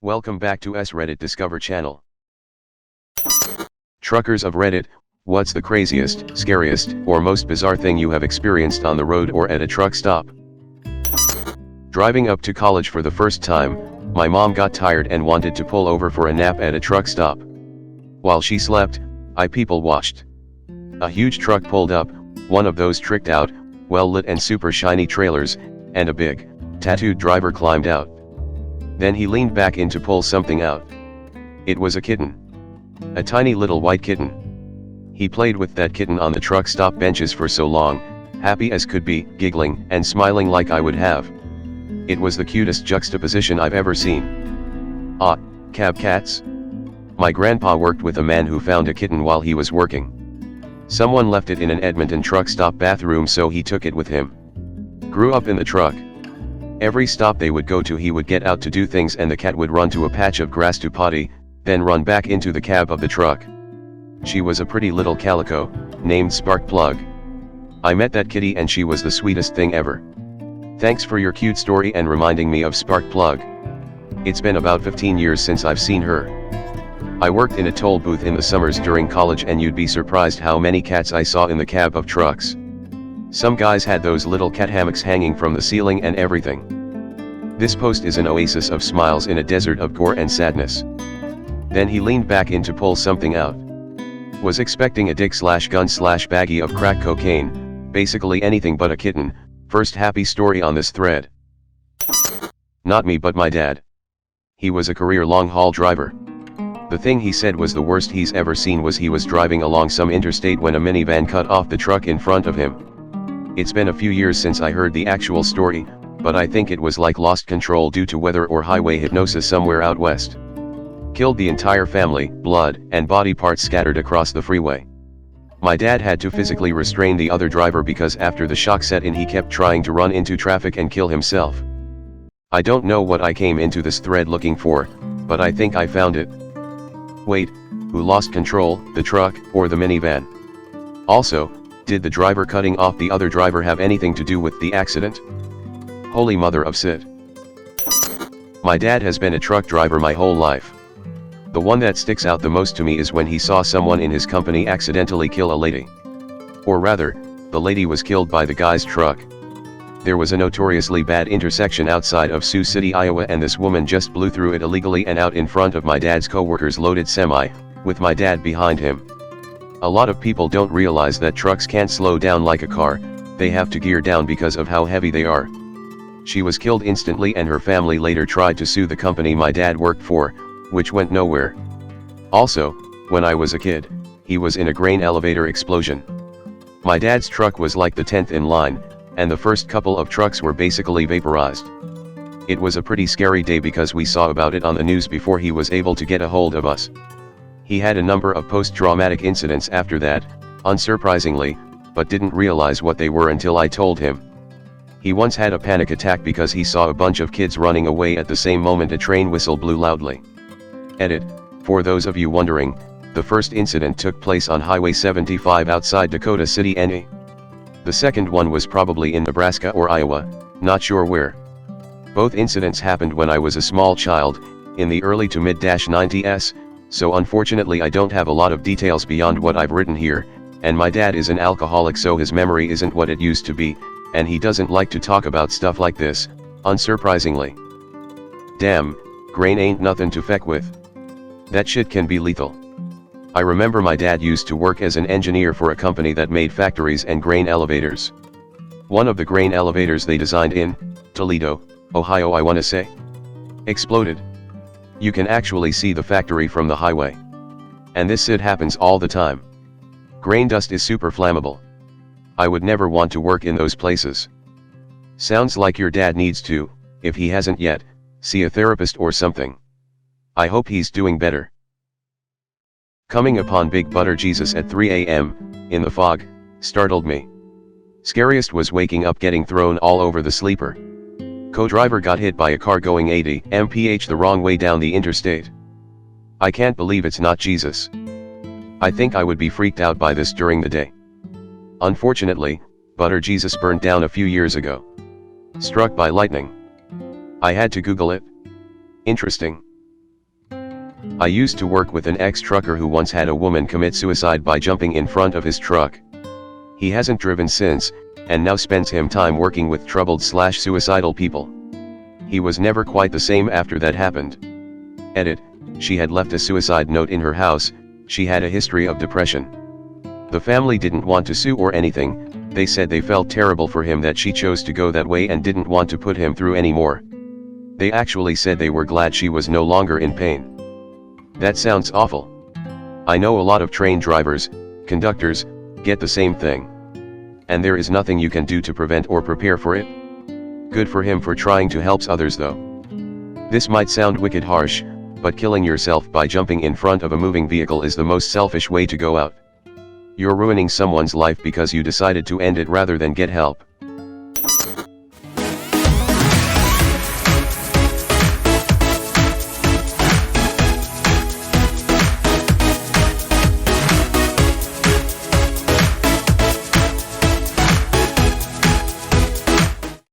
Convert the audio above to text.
Welcome back to Reddit Discover channel. Truckers of Reddit, what's the craziest, scariest, or most bizarre thing you have experienced on the road or at a truck stop? Driving up to college for the first time, my mom got tired and wanted to pull over for a nap at a truck stop. While she slept, I people watched. A huge truck pulled up, one of those tricked out, well-lit and super shiny trailers, and a big, tattooed driver climbed out. Then he leaned back in to pull something out. It was a kitten. A tiny little white kitten. He played with that kitten on the truck stop benches for so long, happy as could be, giggling and smiling like I would have. It was the cutest juxtaposition I've ever seen. Ah, cab cats? My grandpa worked with a man who found a kitten while he was working. Someone left it in an Edmonton truck stop bathroom, so he took it with him. Grew up in the truck. Every stop they would go to, he would get out to do things and the cat would run to a patch of grass to potty, then run back into the cab of the truck. She was a pretty little calico, named Sparkplug. I met that kitty and she was the sweetest thing ever. Thanks for your cute story and reminding me of Sparkplug. It's been about 15 years since I've seen her. I worked in a toll booth in the summers during college, and you'd be surprised how many cats I saw in the cab of trucks. Some guys had those little cat hammocks hanging from the ceiling and everything. This post is an oasis of smiles in a desert of gore and sadness. Then he leaned back in to pull something out. Was expecting a dick/gun/baggie of crack cocaine, basically anything but a kitten. First happy story on this thread. Not me but my dad. He was a career long-haul driver. The thing he said was the worst he's ever seen was he was driving along some interstate when a minivan cut off the truck in front of him. It's been a few years since I heard the actual story, but I think it was like lost control due to weather or highway hypnosis somewhere out west. Killed the entire family, blood and body parts scattered across the freeway. My dad had to physically restrain the other driver because after the shock set in he kept trying to run into traffic and kill himself. I don't know what I came into this thread looking for, but I think I found it. Wait, who lost control, the truck or the minivan? Also, did the driver cutting off the other driver have anything to do with the accident? Holy mother of Sid. My dad has been a truck driver my whole life. The one that sticks out the most to me is when he saw someone in his company accidentally kill a lady. Or rather, the lady was killed by the guy's truck. There was a notoriously bad intersection outside of Sioux City, Iowa, and this woman just blew through it illegally and out in front of my dad's coworker's loaded semi, with my dad behind him. A lot of people don't realize that trucks can't slow down like a car, they have to gear down because of how heavy they are. She was killed instantly and her family later tried to sue the company my dad worked for, which went nowhere. Also, when I was a kid, he was in a grain elevator explosion. My dad's truck was like the 10th in line, and the first couple of trucks were basically vaporized. It was a pretty scary day because we saw about it on the news before he was able to get a hold of us. He had a number of post-traumatic incidents after that, unsurprisingly, but didn't realize what they were until I told him. He once had a panic attack because he saw a bunch of kids running away at the same moment a train whistle blew loudly. Edit, for those of you wondering, the first incident took place on Highway 75 outside Dakota City, NA. The second one was probably in Nebraska or Iowa, not sure where. Both incidents happened when I was a small child, in the early to mid-90s, so unfortunately I don't have a lot of details beyond what I've written here, and my dad is an alcoholic so his memory isn't what it used to be, and he doesn't like to talk about stuff like this, unsurprisingly. Damn, grain ain't nothing to feck with. That shit can be lethal. I remember my dad used to work as an engineer for a company that made factories and grain elevators. One of the grain elevators they designed in Toledo, Ohio, I wanna say, exploded. You can actually see the factory from the highway. And this shit happens all the time. Grain dust is super flammable. I would never want to work in those places. Sounds like your dad needs to, if he hasn't yet, see a therapist or something. I hope he's doing better. Coming upon Big Butter Jesus at 3 a.m., in the fog, startled me. Scariest was waking up getting thrown all over the sleeper. Co-driver got hit by a car going 80 mph the wrong way down the interstate. I can't believe it's not Jesus. I think I would be freaked out by this during the day. Unfortunately, Butter Jesus burned down a few years ago. Struck by lightning. I had to Google it. Interesting. I used to work with an ex-trucker who once had a woman commit suicide by jumping in front of his truck. He hasn't driven since, and now spends his time working with troubled/suicidal people. He was never quite the same after that happened. Edit, she had left a suicide note in her house. She had a history of depression. The family didn't want to sue or anything. They said they felt terrible for him that she chose to go that way and didn't want to put him through anymore. They actually said they were glad she was no longer in pain. That sounds awful. I know a lot of train drivers, conductors, get the same thing. And there is nothing you can do to prevent or prepare for it. Good for him for trying to help others though. This might sound wicked harsh, but killing yourself by jumping in front of a moving vehicle is the most selfish way to go out. You're ruining someone's life because you decided to end it rather than get help.